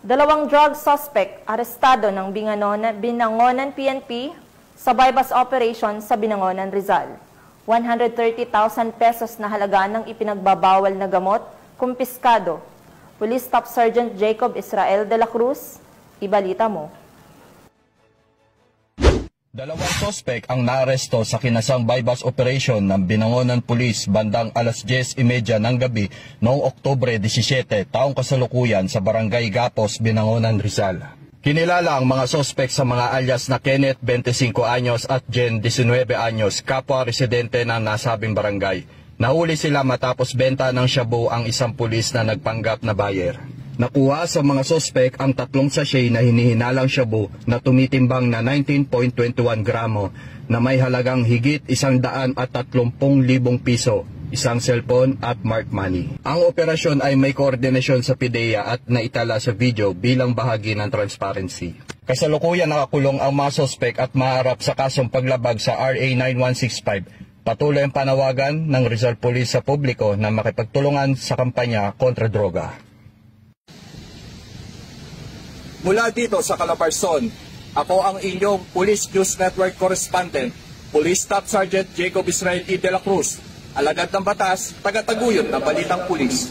Dalawang drug suspect arestado ng Binangonan PNP sa bypass operation sa Binangonan, Rizal. 130,000 pesos na halaga ng ipinagbabawal na gamot, kumpiskado. Police Staff Sergeant Jacob Israel de la Cruz, ibalita mo. Dalawang sospek ang naaresto sa kinasang bypass operation ng Binangonan Police bandang alas 10:30 ng gabi noong Oktubre 17, taong kasalukuyan sa Barangay Gapos, Binangonan, Rizal. Kinilala ang mga sospek sa mga alias na Kenneth, 25 anyos at Jen, 19 anyos, kapwa residente ng nasabing barangay. Nahuli sila matapos benta ng shabu ang isang pulis na nagpanggap na buyer. Nakuha sa mga sospek ang 3 sachet na hinihinalang shabu na tumitimbang na 19.21 gramo na may halagang higit 130,000 piso, isang cellphone at marked money. Ang operasyon ay may koordinasyon sa PIDEA at naitala sa video bilang bahagi ng transparency. Kasalukuyan nakakulong ang mga sospek at maharap sa kasong paglabag sa RA 9165. Patuloy ang panawagan ng Rizal Police sa publiko na makipagtulungan sa kampanya kontra droga. Mula dito sa Calabarzon, ako ang inyong Police News Network Correspondent, Police Staff Sergeant Jacob Israel de la Cruz, alagad ng batas, tagataguyod ng balitang pulis.